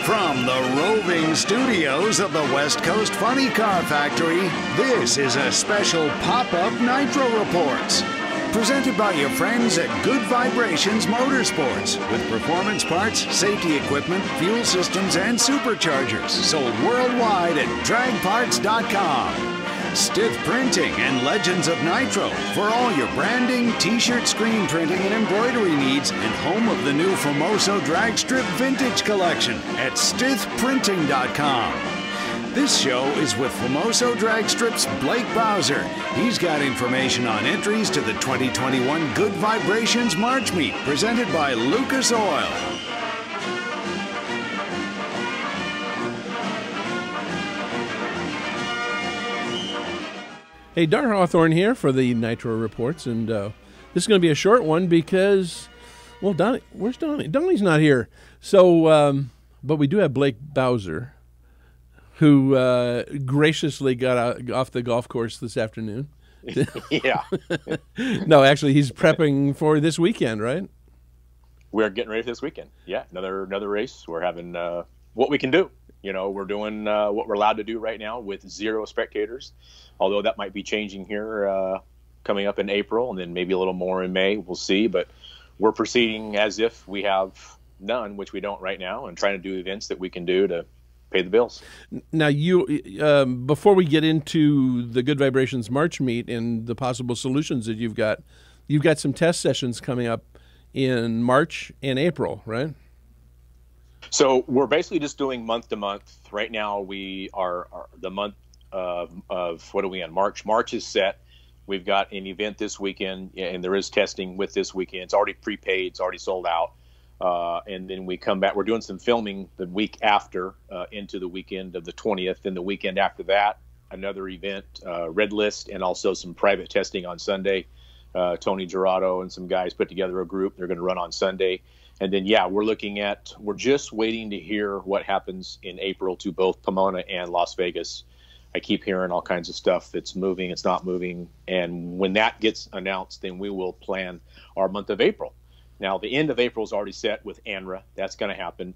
From the roving studios of the West Coast Funny Car Factory, this is a special pop-up Nitro Reports. Presented by your friends at Good Vibrations Motorsports, with performance parts, safety equipment, fuel systems, and superchargers sold worldwide at dragparts.com. Stith Printing and Legends of Nitro for all your branding, t-shirt, screen printing, and embroidery needs, and home of the new Famoso Dragstrip Vintage Collection at stithprinting.com. This show is with Famoso Dragstrip's Blake Bowser. He's got information on entries to the 2021 Good Vibrations March Meet, presented by Lucas Oil. Hey, Darr Hawthorne here for the Nitro Reports, and this is going to be a short one because, well, Donnie, where's Donnie? Donnie's not here. So, but we do have Blake Bowser, who graciously got off the golf course this afternoon. Yeah. No, actually, he's prepping for this weekend, right? We're getting ready for this weekend. Yeah, another race. We're having what we can do. You know, we're doing what we're allowed to do right now with 0 spectators, although that might be changing here coming up in April and then maybe a little more in May. We'll see. But we're proceeding as if we have none, which we don't right now, and trying to do events that we can do to pay the bills. Now, you before we get into the Good Vibrations March Meet and the possible solutions that you've got some test sessions coming up in March and April, right? So we're basically just doing month to month. Right now we are the month of what are we in? March. March is set. We've got an event this weekend, and there is testing with this weekend. It's already prepaid. It's already sold out. And then we come back. We're doing some filming the week after into the weekend of the 20th. And the weekend after that, another event, Red List, and also some private testing on Sunday. Tony Gerardo and some guys put together a group. They're going to run on Sunday. And then, yeah, we're just waiting to hear what happens in April to both Pomona and Las Vegas. I keep hearing all kinds of stuff that's moving, it's not moving. And when that gets announced, then we will plan our month of April. Now, the end of April is already set with ANRA. That's going to happen.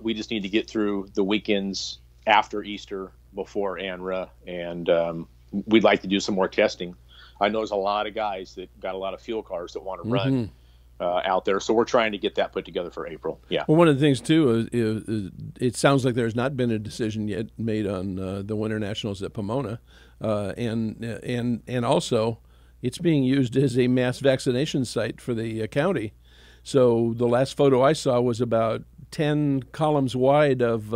We just need to get through the weekends after Easter, before ANRA, and we'd like to do some more testing. I know there's a lot of guys that got a lot of fuel cars that want to run out there, so we're trying to get that put together for April. Yeah. Well, one of the things too is it sounds like there's not been a decision yet made on the Winter Nationals at Pomona, and also it's being used as a mass vaccination site for the county. So the last photo I saw was about 10 columns wide of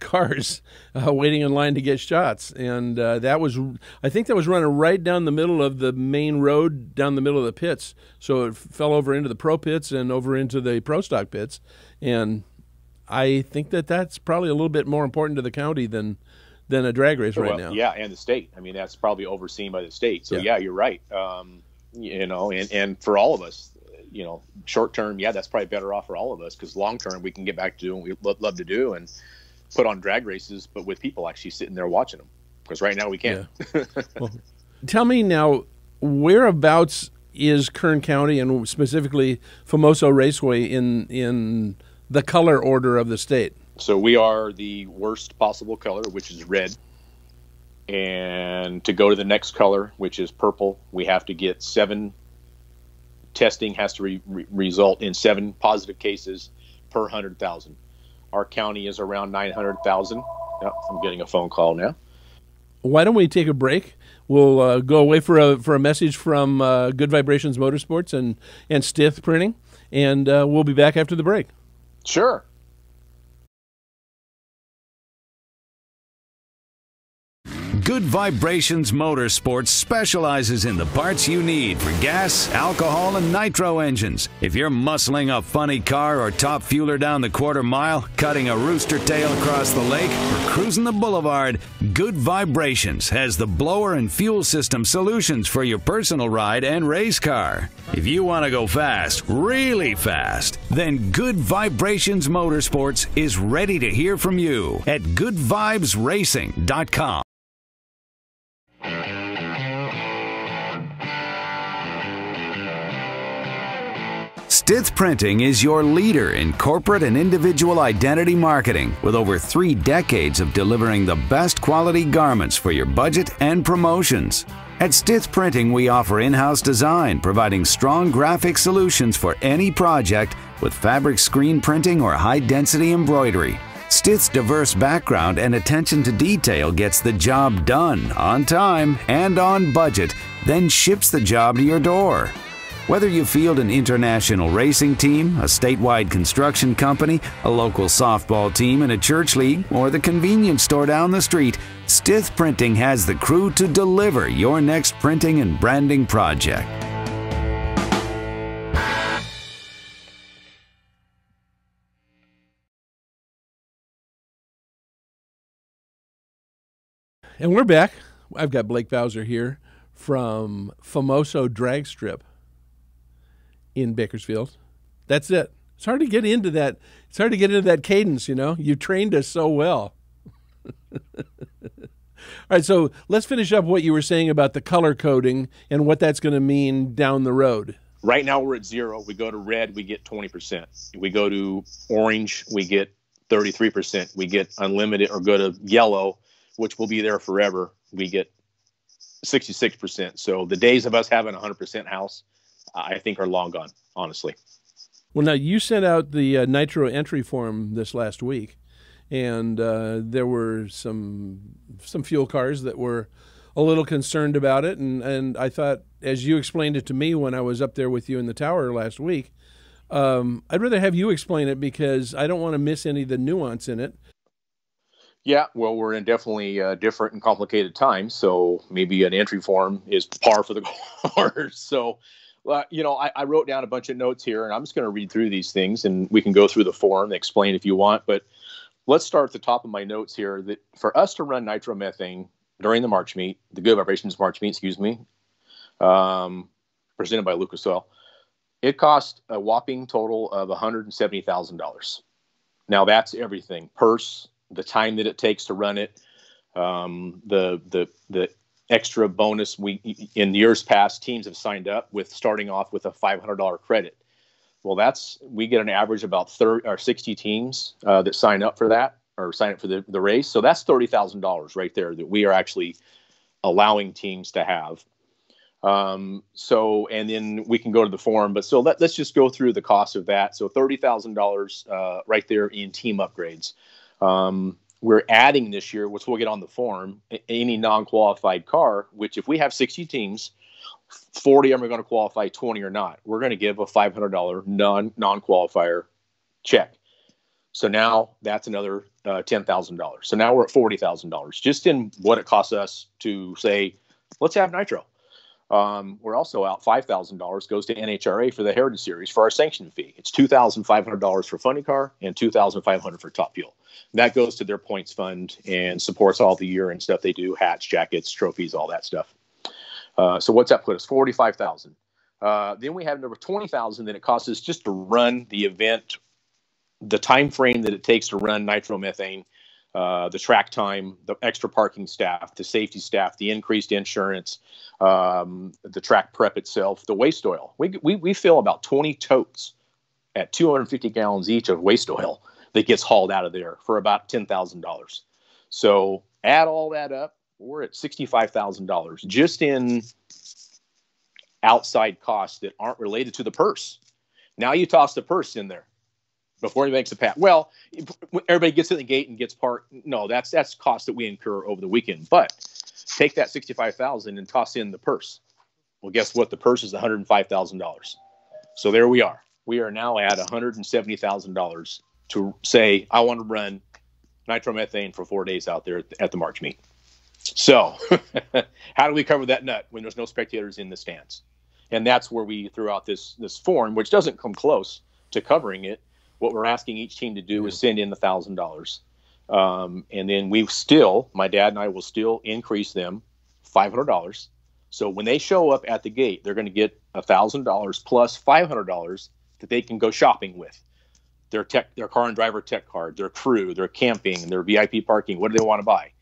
cars waiting in line to get shots, and I think that was running right down the middle of the main road, down the middle of the pits. So it fell over into the pro pits and over into the pro stock pits, and I think that's probably a little bit more important to the county than a drag race right now. Yeah, and the state. I mean, that's probably overseen by the state. So yeah, you're right. You know, and for all of us, you know, short term, yeah, that's probably better off for all of us, because long term we can get back to doing what we love to do and put on drag races, but with people actually sitting there watching them, because right now we can't. Yeah. Well, tell me now, whereabouts is Kern County and specifically Famoso Raceway in the color order of the state? So we are the worst possible color, which is red. And to go to the next color, which is purple, we have to get 7 testing has to result in 7 positive cases per 100,000. Our county is around 900,000. Oh, I'm getting a phone call now. Why don't we take a break? We'll go away for a message from Good Vibrations Motorsports and Stith Printing, and we'll be back after the break. Sure. Good Vibrations Motorsports specializes in the parts you need for gas, alcohol, and nitro engines. If you're muscling a funny car or top fueler down the quarter mile, cutting a rooster tail across the lake, or cruising the boulevard, Good Vibrations has the blower and fuel system solutions for your personal ride and race car. If you want to go fast, really fast, then Good Vibrations Motorsports is ready to hear from you at goodvibesracing.com. Stith Printing is your leader in corporate and individual identity marketing with over 3 decades of delivering the best quality garments for your budget and promotions. At Stith Printing, we offer in-house design, providing strong graphic solutions for any project with fabric screen printing or high-density embroidery. Stith's diverse background and attention to detail gets the job done on time and on budget, then ships the job to your door. Whether you field an international racing team, a statewide construction company, a local softball team in a church league, or the convenience store down the street, Stith Printing has the crew to deliver your next printing and branding project. And we're back. I've got Blake Bowser here from Famoso Dragstrip in Bakersfield. That's it. It's hard to get into that. It's hard to get into that cadence, you know. You trained us so well. All right, so let's finish up what you were saying about the color coding and what that's going to mean down the road. Right now we're at 0. We go to red, we get 20%. We go to orange, we get 33%. We get unlimited, or go to yellow, which will be there forever, we get 66%. So the days of us having a 100% house, I think, are long gone, honestly. Well, now you sent out the Nitro entry form this last week, and there were some fuel cars that were a little concerned about it, and I thought, as you explained it to me when I was up there with you in the tower last week, I'd rather have you explain it because I don't want to miss any of the nuance in it. Yeah, well, we're in definitely different and complicated times, so maybe an entry form is par for the course. So, you know, I wrote down a bunch of notes here, and I'm just going to read through these things, and we can go through the form and explain if you want. But let's start at the top of my notes here. That for us to run nitromethane during the March meet, the Good Vibrations March meet, presented by Lucas Oil, it cost a whopping total of $170,000. Now that's everything: purse, the time that it takes to run it, the extra bonus. In years past, teams have signed up with starting off with a $500 credit. Well, we get an average about 30 or 60 teams that sign up for that, or sign up for the race. So that's $30,000 right there that we are actually allowing teams to have. So, and then we can go to the form, but so let's just go through the cost of that. So $30,000 right there in team upgrades. We're adding this year, which we'll get on the form, any non-qualified car, which if we have 60 teams, 40 of them are going to qualify, 20 or not. We're going to give a $500 non-qualifier check. So now that's another $10,000. So now we're at $40,000 just in what it costs us to say, let's have Nitro. We're also out $5,000 goes to NHRA for the Heritage Series for our sanction fee. It's $2,500 for Funny Car and $2,500 for Top Fuel. That goes to their points fund and supports all the year and stuff they do: hats, jackets, trophies, all that stuff. So what's that put us? $45,000. Then we have number $20,000 that it costs us just to run the event, the time frame that it takes to run nitromethane, the track time, the extra parking staff, the safety staff, the increased insurance, the track prep itself, the waste oil. We fill about 20 totes at 250 gallons each of waste oil that gets hauled out of there for about $10,000. So add all that up, we're at $65,000 just in outside costs that aren't related to the purse. Now you toss the purse in there before he makes a pass. Well, everybody gets in the gate and gets parked. No, that's cost that we incur over the weekend. But take that $65,000 and toss in the purse. Well, guess what? The purse is $105,000. So there we are. We are now at $170,000 to say, I want to run nitromethane for 4 days out there at the March meet. So how do we cover that nut when there's no spectators in the stands? And that's where we threw out this form, which doesn't come close to covering it. What we're asking each team to do is send in $1,000. And then my dad and I will still increase them $500. So when they show up at the gate, they're going to get $1,000 plus $500 that they can go shopping with. Their car and driver tech card, their crew, their camping, their VIP parking. What do they want to buy?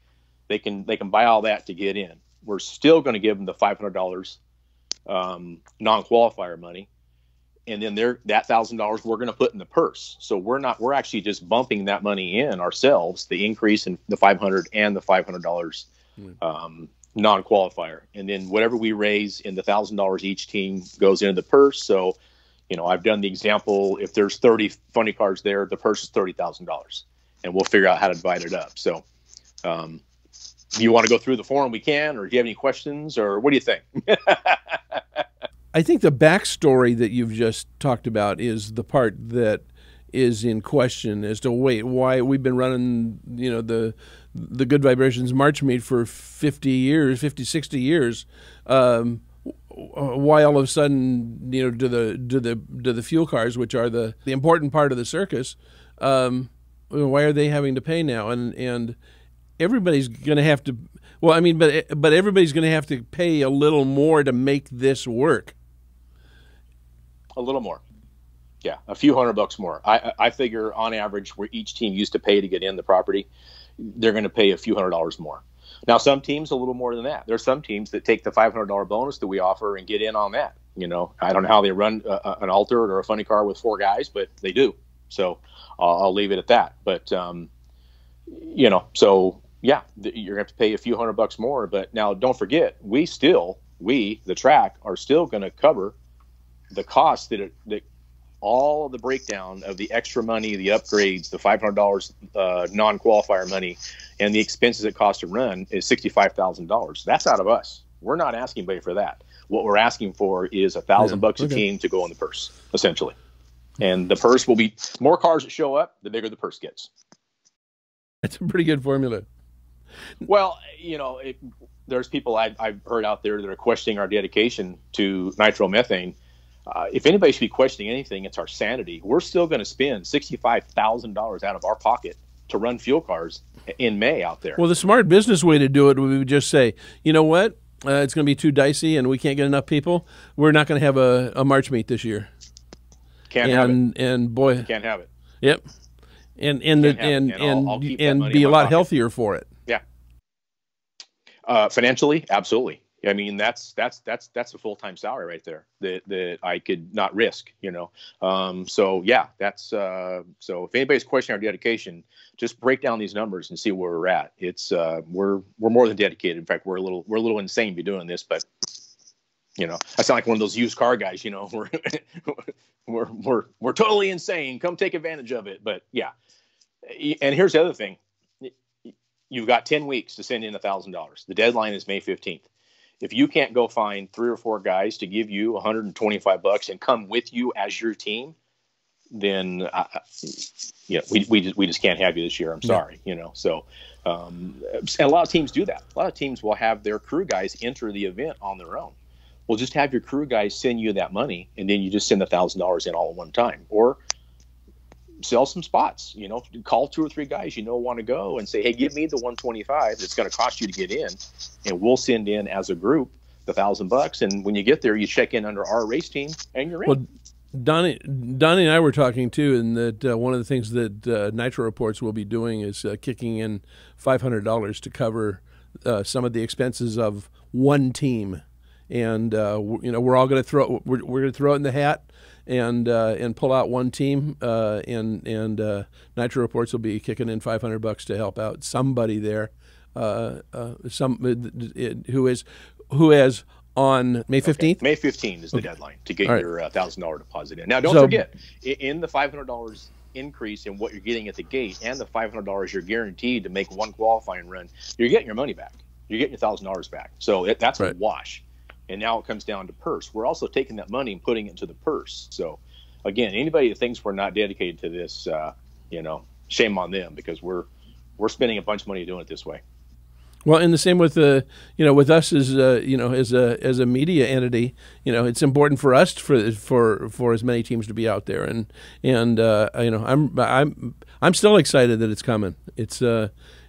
They can buy all that to get in. We're still going to give them the $500 non-qualifier money. and then that $1,000 we're going to put in the purse. So we're actually just bumping that money in ourselves, the increase in the $500 and the $500 non-qualifier, and then whatever we raise in the $1,000 each team goes into the purse. So, I've done the example, if there's 30 funny cars there, the purse is $30,000, and we'll figure out how to divide it up. So, do you want to go through the form? We can, or do you have any questions, or what do you think? I think the backstory that you've just talked about is the part that is in question as to why we've been running, the Good Vibrations March Meet for 50, 60 years. Why all of a sudden, do the fuel cars, which are the important part of the circus, why are they having to pay now? And everybody's going to have to. Well, I mean, but everybody's going to have to pay a little more to make this work. A little more, yeah, a few $100 more. I figure on average, where each team used to pay to get in the property, they're going to pay a few $100 more. Now, some teams a little more than that. There's some teams that take the $500 bonus that we offer and get in on that. I don't know how they run an altered or a funny car with 4 guys, but they do. So I'll leave it at that. But so yeah, you're going to have to pay a few $100 more. But now, don't forget, we, the track, are still going to cover the cost that all of the breakdown of the extra money, the upgrades, the $500 non-qualifier money, and the expenses it costs to run is $65,000. That's out of us. We're not asking anybody for that. What we're asking for is $1,000 a team to go in the purse, essentially. And the purse will be more cars that show up, the bigger the purse gets. That's a pretty good formula. Well, there's people I've heard out there that are questioning our dedication to nitromethane. If anybody should be questioning anything, it's our sanity. We're still going to spend $65,000 out of our pocket to run fuel cars in May out there. Well, the smart business way to do it would just say, you know what, it's going to be too dicey and we can't get enough people. We're not going to have a March meet this year. Can't have it. And boy, can't have it. Yep. And be a lot healthier for it. Yeah. Financially, absolutely. I mean, that's a full-time salary right there that I could not risk, So yeah, so if anybody's questioning our dedication, just break down these numbers and see where we're at. It's we're more than dedicated. In fact, we're a little insane to be doing this, but I sound like one of those used car guys. We're totally insane. Come take advantage of it. But yeah, and here's the other thing: you've got 10 weeks to send in $1,000. The deadline is May 15th. If you can't go find 3 or 4 guys to give you $125 and come with you as your team, then we just can't have you this year. I'm sorry, So, and a lot of teams do that. A lot of teams will have their crew guys enter the event on their own. Well, just have your crew guys send you that money, and then you just send $1,000 in all at one time, or sell some spots. Call 2 or 3 guys want to go and say, hey, give me the $125 that's going to cost you to get in, and we'll send in as a group the $1,000. And when you get there, you check in under our race team, and you're in. Well, Donnie and I were talking too, and that one of the things that Nitro Reports will be doing is kicking in $500 to cover some of the expenses of one team, and we're all going to throw it in the hat. And pull out one team, and Nitro Reports will be kicking in $500 to help out somebody there, who has on May 15th. Okay. May 15th is the deadline to get your $1,000 deposit in. Now, don't forget, in the $500 increase in what you're getting at the gate and the $500 you're guaranteed to make one qualifying run, you're getting your money back. You're getting your $1,000 back. So that's a wash. And now it comes down to purse. We're also taking that money and putting it into the purse. So, again, anybody that thinks we're not dedicated to this, shame on them, because we're spending a bunch of money doing it this way. Well, and the same with with us as as a media entity, it's important for us for as many teams to be out there, and I'm still excited that it's coming. It's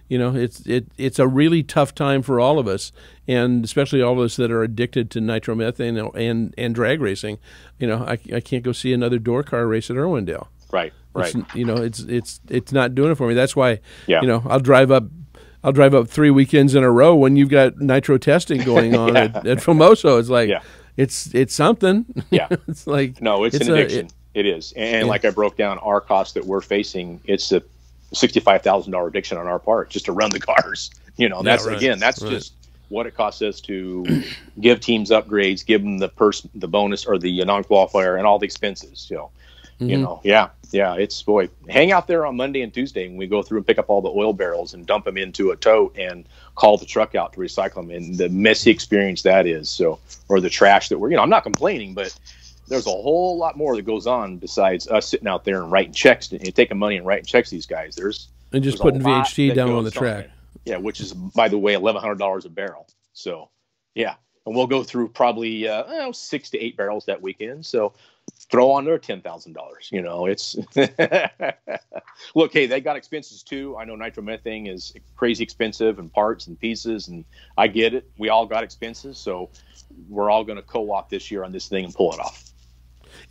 it's a really tough time for all of us, and especially all of us that are addicted to nitromethane and drag racing. I can't go see another door car race at Irwindale. Right. It's not doing it for me. That's why I'll drive up 3 weekends in a row when you've got nitro testing going on at Famoso. It's like, it's something. Yeah. It's like, no, it's an addiction. It is. And like I broke down our cost that we're facing, it's a $65,000 addiction on our part just to run the cars. You know, that's again, that's just what it costs us to give teams upgrades, give them the bonus or the non-qualifier and all the expenses. You know, yeah, it's hang out there on Monday and Tuesday and we go through and pick up all the oil barrels and dump them into a tote and call the truck out to recycle them, and the messy experience that is. So, or the trash that I'm not complaining, but there's a whole lot more that goes on besides us sitting out there and writing checks and taking money and writing checks to these guys. And just putting VHT down on the track. Yeah, which is, by the way, $1,100 a barrel. So, yeah. And we'll go through probably 6 to 8 barrels that weekend. So throw on there $10,000. You know, it's look, hey, they got expenses too. I know nitromethane is crazy expensive and parts and pieces, and I get it. We all got expenses. So we're all going to co-op this year on this thing and pull it off.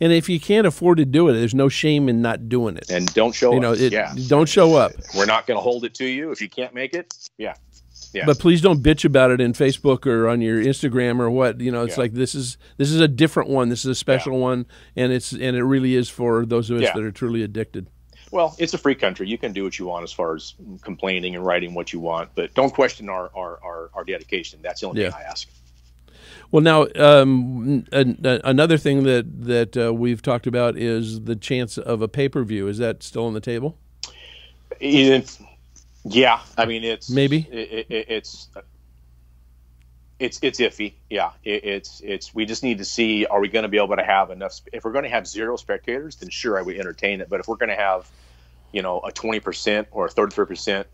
And if you can't afford to do it, there's no shame in not doing it. And don't show up. Don't show up. We're not going to hold it to you if you can't make it. Yeah. But please don't bitch about it in Facebook or on your Instagram or what. You know, it's like this is a different one. This is a special one, and it really is for those of us that are truly addicted. Well, it's a free country. You can do what you want as far as complaining and writing what you want, but don't question our dedication. That's the only thing I ask. Well, now another thing that we've talked about is the chance of a pay-per-view. Is that still on the table? Yeah, I mean it's iffy. Yeah, it's we just need to see, are we going to be able to have enough? If we're going to have 0 spectators, then sure, I would entertain it. But if we're going to have, a 20% or a 33%,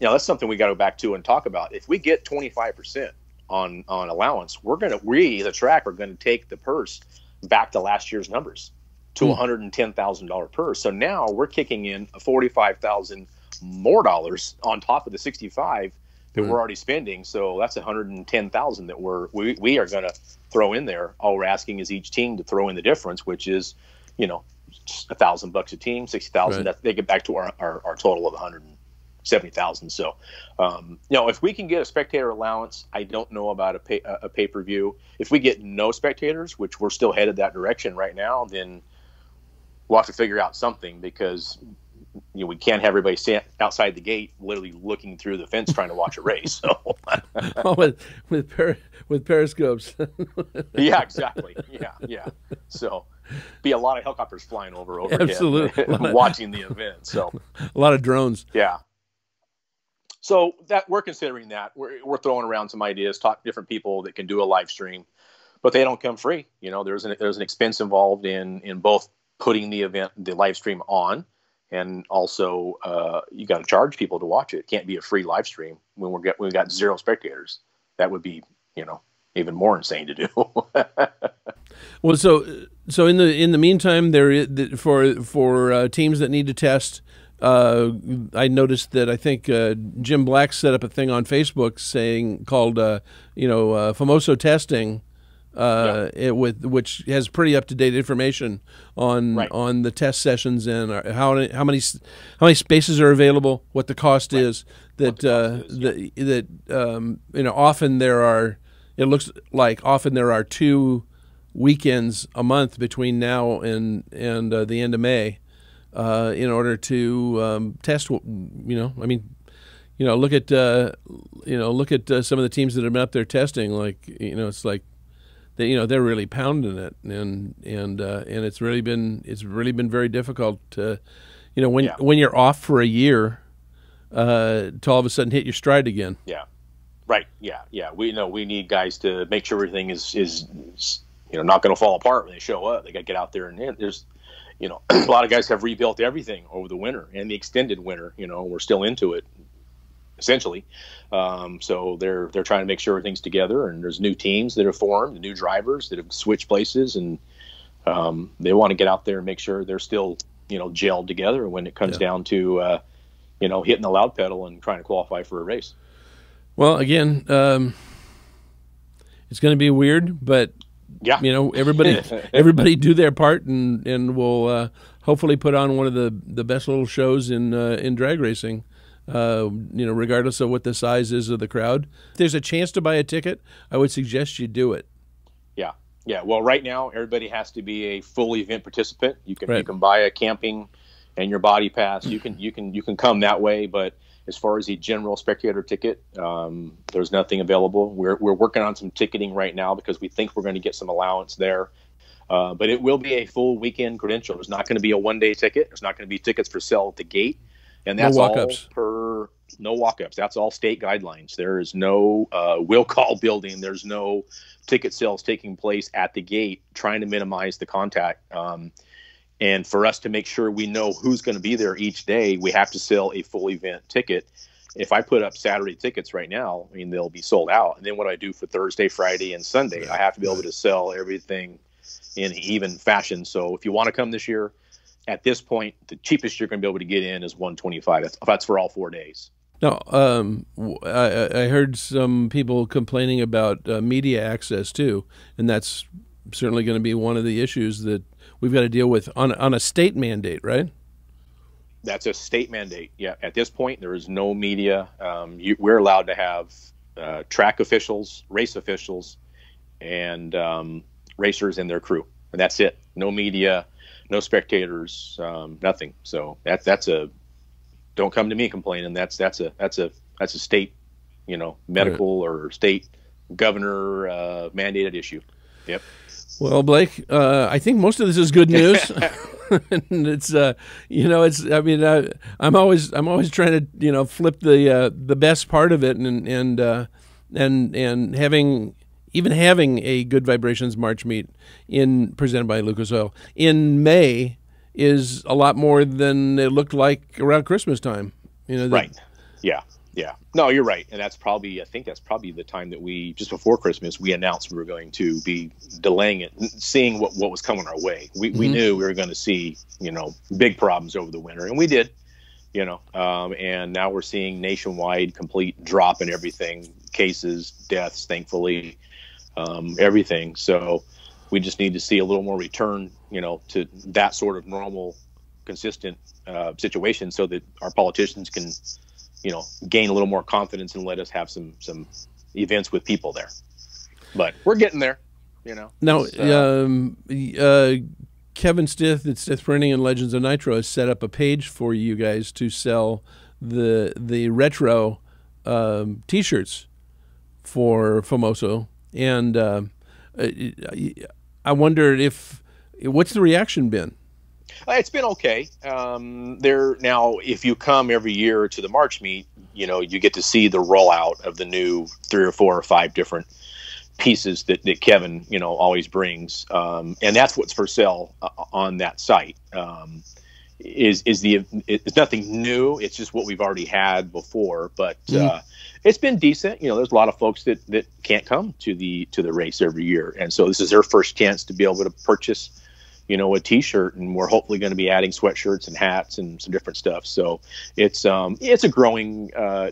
that's something we got to go back to and talk about. If we get 25% on allowance, we the track are going to take the purse back to last year's numbers to $110,000 purse. So now we're kicking in a $45,000 more dollars on top of the 65 that we're already spending. So that's 110,000 that we are going to throw in there. All we're asking is each team to throw in the difference, which is, $1,000 a team, 60,000. That they get back to our total of 170,000. So, if we can get a spectator allowance, I don't know about a pay-per-view. If we get no spectators, which we're still headed that direction right now, then we'll have to figure out something, because we can't have everybody stand outside the gate, literally looking through the fence trying to watch a race. So, with periscopes. Yeah, exactly. Yeah. So, be a lot of helicopters flying overhead, absolutely, watching the event. So, a lot of drones. Yeah. So that we're considering that we're throwing around some ideas, talk to different people that can do a live stream, but they don't come free. There's an expense involved in both putting the live stream on. And also, you got to charge people to watch it. It can't be a free live stream when we've got 0 spectators. That would be, even more insane to do. Well, so in the meantime, there is, for teams that need to test, I noticed that I think Jim Black set up a thing on Facebook called Famoso Testing. Which has pretty up-to-date information on the test sessions and how many spaces are available, what the cost is. Often it looks like often there are 2 weekends a month between now and the end of May in order to test. Look at some of the teams that have been up there testing. It's like. They're really pounding it, and it's really been very difficult to, when you're off for a year, to all of a sudden hit your stride again. Yeah, right. Yeah. We need guys to make sure everything is not going to fall apart when they show up. They got to get out there, and there's a lot of guys have rebuilt everything over the winter and the extended winter. We're still into it, essentially. So they're trying to make sure everything's together, and there's new teams that have formed, new drivers that have switched places, and they want to get out there and make sure they're still, gelled together when it comes down to, hitting the loud pedal and trying to qualify for a race. Well, again, it's going to be weird, but everybody do their part, and we'll hopefully put on one of the best little shows in drag racing. Regardless of what the size is of the crowd. If there's a chance to buy a ticket, I would suggest you do it. Yeah. Yeah. Well, right now, everybody has to be a full event participant. You can Right. you can buy a camping and your body pass. You can come that way, but as far as the general spectator ticket, there's nothing available. We're working on some ticketing right now because we think we're going to get some allowance there. But it will be a full weekend credential. There's not going to be a one-day ticket. There's not going to be tickets for sale at the gate, and that's No all walk-ups. no walk-ups. That's all state guidelines. There is no will call building. There's no ticket sales taking place at the gate, trying to minimize the contact. And for us to make sure we know who's going to be there each day, we have to sell a full event ticket. If I put up Saturday tickets right now, I mean, they'll be sold out. And then what I do for Thursday, Friday, and Sunday, I have to be able to sell everything in even fashion. So if you want to come this year, at this point, the cheapest you're going to be able to get in is $125. That's for all 4 days. Now, I heard some people complaining about media access too, and that's certainly going to be one of the issues that we've got to deal with on a state mandate, right? That's a state mandate. Yeah. At this point, there is no media. We're allowed to have track officials, race officials, and racers and their crew, and that's it. No media, no spectators, nothing. So that's a don't come to me complaining. That's a state, medical or state governor mandated issue. Yep. Well, Blake, I think most of this is good news. And it's it's. I mean, I'm always trying to flip the best part of it, and having a Good Vibrations March meet presented by Lucas Oil in May is a lot more than it looked like around Christmas time. Right. Yeah. Yeah. No, you're right. And I think that's probably the time that just before Christmas, we announced we were going to be delaying it, seeing what was coming our way. We knew we were going to see, big problems over the winter, and we did, and now we're seeing nationwide complete drop in everything, cases, deaths, thankfully, everything. So we just need to see a little more return, to that sort of normal, consistent situation so that our politicians can, gain a little more confidence and let us have some events with people there. But we're getting there, Now, Kevin Stith at Stith Printing and Legends of Nitro has set up a page for you guys to sell the retro T-shirts for Famoso, and I wondered what's the reaction been? It's been okay. Now, if you come every year to the March meet, you get to see the rollout of the new 3 or 4 or 5 different pieces that Kevin, always brings. And that's what's for sale on that site. It's nothing new. It's just what we've already had before, but it's been decent. There's a lot of folks that can't come to the race every year, and so this is their first chance to be able to purchase, a T-shirt, and we're hopefully going to be adding sweatshirts and hats and some different stuff. So it's a growing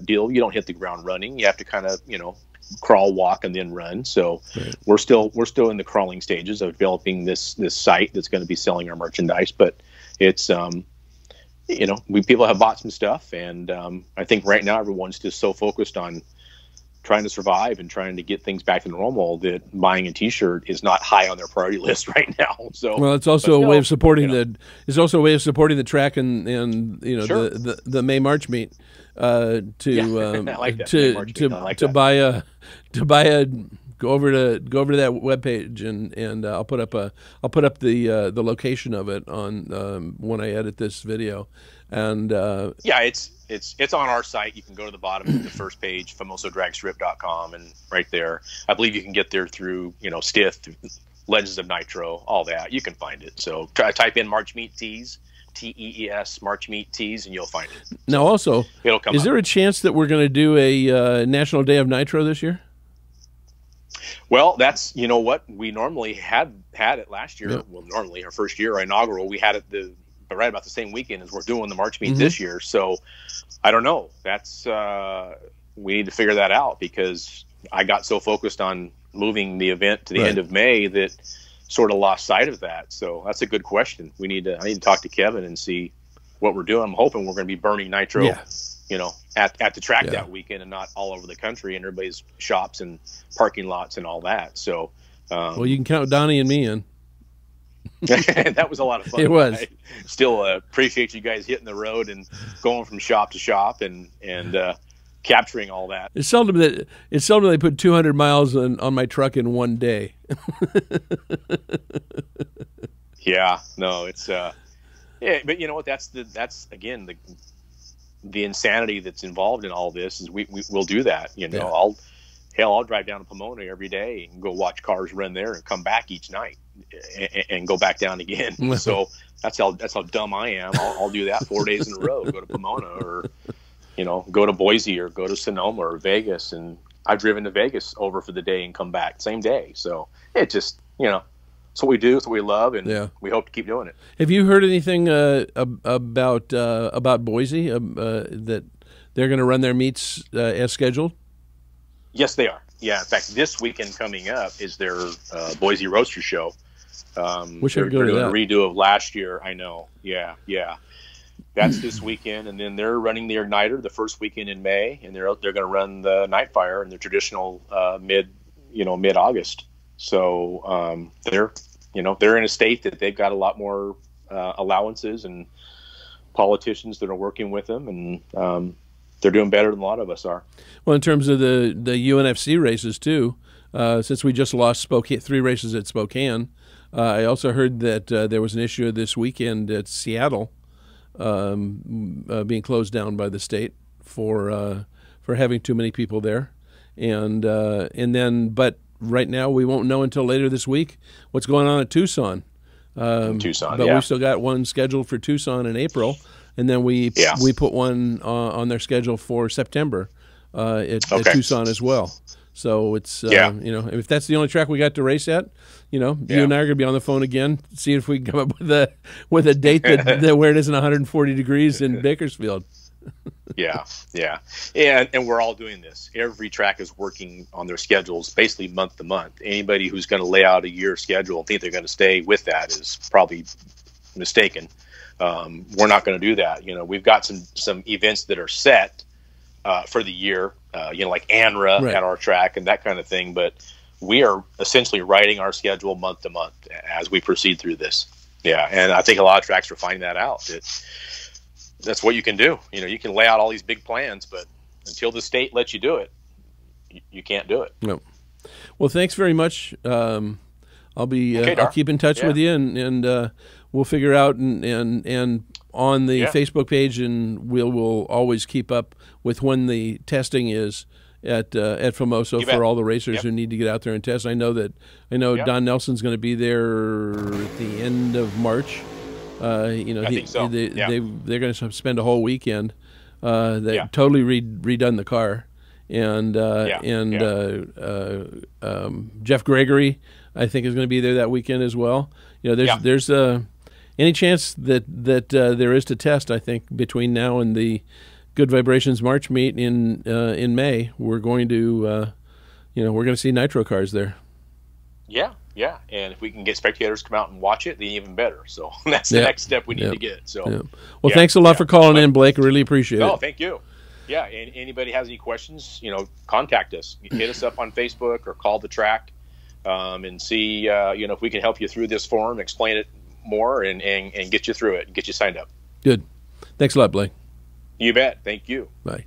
deal. You don't hit the ground running. You have to kind of crawl, walk, and then run. So right. We're still in the crawling stages of developing this site that's going to be selling our merchandise, but it's people have bought some stuff, and I think right now everyone's just so focused on trying to survive and trying to get things back to normal that buying a T-shirt is not high on their priority list right now. So, well, it's also a way of supporting it's also a way of supporting the track and sure. the May March meet to go over to that webpage and I'll put up the location of it on when I edit this video, and it's on our site. You can go to the bottom of the first page, FamosoDragstrip.com, and right there, I believe you can get there through Stith, Legends of Nitro, all that. You can find it. So type in March Meet Tees, TEES, March Meet Tees, and you'll find it. Now, also, it'll come is there a chance that we're going to do a National Day of Nitro this year? Well, that's what we normally had it last year. Yep. Well, normally our first year, our inaugural, we had it right about the same weekend as we're doing the March meet this year. So I don't know. That's we need to figure that out, because I got so focused on moving the event to the end of May that sort of lost sight of that. So that's a good question. I need to talk to Kevin and see what we're doing. I'm hoping we're going to be burning Nitro. Yeah. At the track that weekend and not all over the country and everybody's shops and parking lots and all that. So Well, you can count Donnie and me in. That was a lot of fun. It was. I still appreciate you guys hitting the road and going from shop to shop and capturing all that. It's seldom they put 200 miles on my truck in one day. Yeah, no, it's yeah, but you know what? That's again the insanity that's involved in all this is we'll do that. You know, Yeah. I'll drive down to Pomona every day and go watch cars run there and come back each night and go back down again. So that's how dumb I am. I'll do that 4 days in a row. Go to Pomona or, you know, go to Boise or go to Sonoma or Vegas. And I've driven to Vegas over for the day and come back same day. So it just, you know, it's what we do. It's what we love. And we hope to keep doing it. Have you heard anything about Boise, that they're going to run their meets as scheduled? Yes, they are. Yeah, in fact, this weekend coming up is their Boise Roaster Show. Wish I could go to that. A redo of last year. I know. Yeah. That's this weekend, and then they're running the Igniter the first weekend in May, and they're going to run the Nightfire in their traditional mid-August. So they're in a state that they've got a lot more allowances and politicians that are working with them, and they're doing better than a lot of us are. Well, in terms of the UNFC races too, since we just lost 3 races at Spokane, I also heard that there was an issue this weekend at Seattle being closed down by the state for having too many people there, but right now we won't know until later this week what's going on at Tucson. But we still got one scheduled for Tucson in April. And then we put one on their schedule for September at Tucson as well. So it's if that's the only track we got to race at, you and I are going to be on the phone again, see if we can come up with a date that where it isn't 140 degrees in Bakersfield. Yeah, and we're all doing this. Every track is working on their schedules basically month to month. Anybody who's going to lay out a year schedule and think they're going to stay with that is probably mistaken. We're not going to do that. You know, we've got some events that are set for the year, like ANRA at our track and that kind of thing. But we are essentially writing our schedule month to month as we proceed through this. Yeah, and I think a lot of tracks are finding that out. That's what you can do. You know, you can lay out all these big plans, but until the state lets you do it, you can't do it. No. Well, thanks very much. I'll keep in touch with you and we'll figure out and on the Facebook page, and we'll always keep up with when the testing is at Famoso for all the racers who need to get out there and test. I know Don Nelson's going to be there at the end of March. I think so. They're going to spend a whole weekend. They totally redone the car, and Jeff Gregory, I think, is going to be there that weekend as well. You know, there's any chance that there is to test. I think between now and the Good Vibrations March meet in May, we're going to we're going to see Nitro cars there. Yeah, and if we can get spectators to come out and watch it, then even better. So that's the next step we need to get. So, well, thanks a lot for calling in, Blake. I really appreciate it. Oh, thank you. Yeah, and anybody has any questions, contact us. Hit us up on Facebook or call the track and see, if we can help you through this form, explain it more, and get you through it and get you signed up. Good. Thanks a lot, Blake. You bet. Thank you. Bye.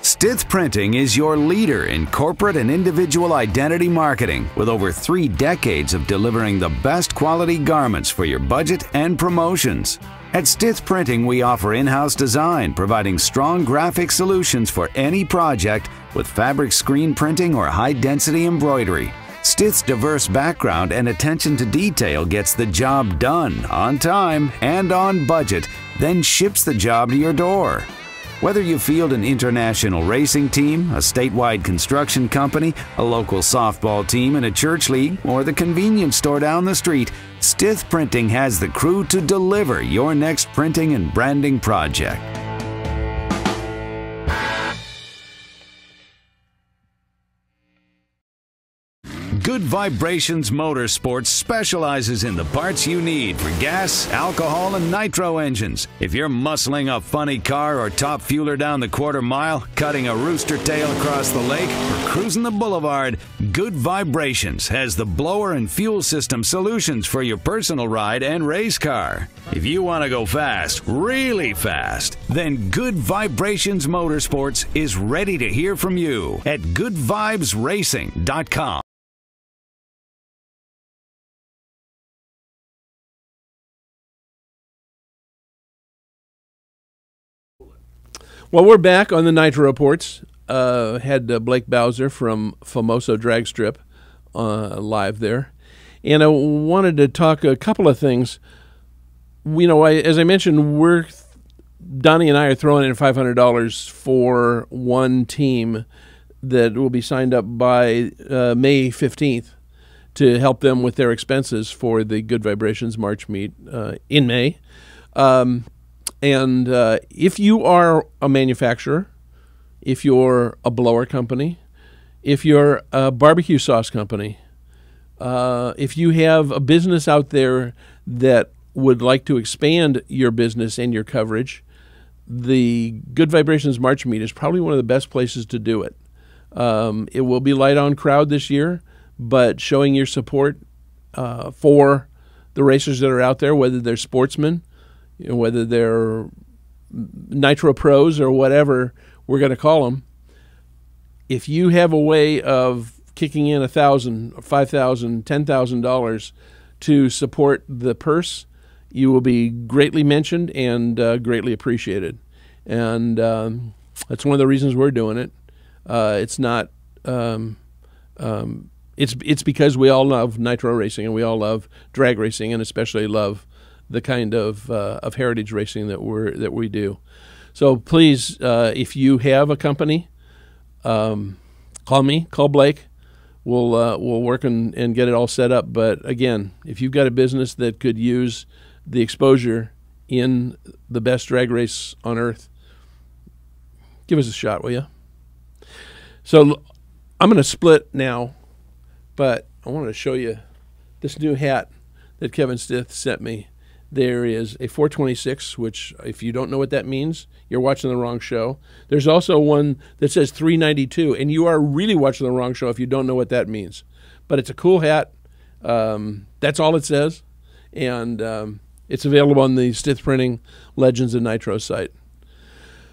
Stith Printing is your leader in corporate and individual identity marketing, with over 3 decades of delivering the best quality garments for your budget and promotions. At Stith Printing, we offer in-house design, providing strong graphic solutions for any project with fabric screen printing or high-density embroidery. Stith's diverse background and attention to detail gets the job done on time and on budget, then ships the job to your door. Whether you field an international racing team, a statewide construction company, a local softball team in a church league, or the convenience store down the street, Stith Printing has the crew to deliver your next printing and branding project. Good Vibrations Motorsports specializes in the parts you need for gas, alcohol, and nitro engines. If you're muscling a funny car or top fueler down the quarter mile, cutting a rooster tail across the lake, or cruising the boulevard, Good Vibrations has the blower and fuel system solutions for your personal ride and race car. If you want to go fast, really fast, then Good Vibrations Motorsports is ready to hear from you at goodvibesracing.com. Well, we're back on the Nitro Reports. Had Blake Bowser from Famoso Dragstrip live there. And I wanted to talk a couple of things. You know, as I mentioned, Donnie and I are throwing in $500 for one team that will be signed up by May 15th to help them with their expenses for the Good Vibrations March meet in May. And if you are a manufacturer, if you're a blower company, if you're a barbecue sauce company, if you have a business out there that would like to expand your business and your coverage, the Good Vibrations March meet is probably one of the best places to do it. It will be light on crowd this year, but showing your support for the racers that are out there, whether they're sportsmen, you know, whether they're Nitro pros or whatever we're going to call them. If you have a way of kicking in $1,000, $5,000, $10,000 to support the purse, you will be greatly mentioned and greatly appreciated. And that's one of the reasons we're doing it. It's not. It's because we all love Nitro racing and we all love drag racing and especially love the kind of heritage racing that we do. So please, if you have a company, call me, call Blake. We'll work and get it all set up. But again, if you've got a business that could use the exposure in the best drag race on earth, give us a shot, will you? So I'm going to split now, but I wanted to show you this new hat that Kevin Stith sent me. There is a 426, which if you don't know what that means, you're watching the wrong show. There's also one that says 392, and you are really watching the wrong show if you don't know what that means. But it's a cool hat. That's all it says. And it's available on the Stith Printing Legends of Nitro site.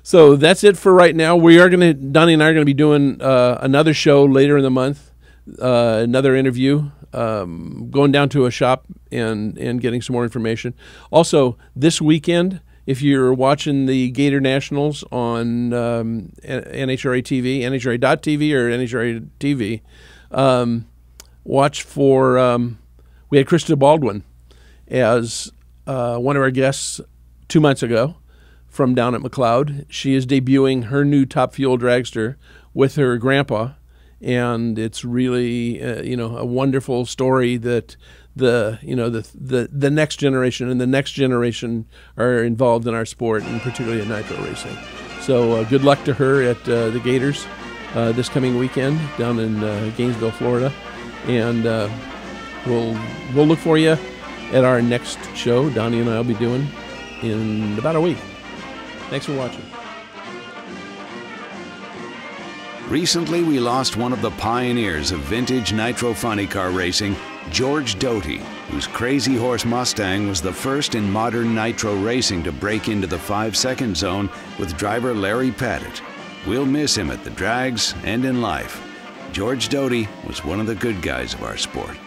So that's it for right now. Donnie and I are going to be doing another show later in the month, another interview, going down to a shop and getting some more information. Also, this weekend, if you're watching the Gator Nationals on NHRA TV, NHRA.TV or NHRA TV, watch for, we had Krista Baldwin as one of our guests 2 months ago from down at McLeod. She is debuting her new Top Fuel dragster with her grandpa, and it's really a wonderful story that the next generation and the next generation are involved in our sport, and particularly in Nitro racing. So good luck to her at the Gators this coming weekend down in Gainesville, Florida, and we'll look for you at our next show. Donnie and I will be doing in about a week. Thanks for watching. Recently, we lost one of the pioneers of vintage Nitro funny car racing, George Doty, whose Crazy Horse Mustang was the first in modern Nitro racing to break into the 5-second zone with driver Larry Pettit. We'll miss him at the drags and in life. George Doty was one of the good guys of our sport.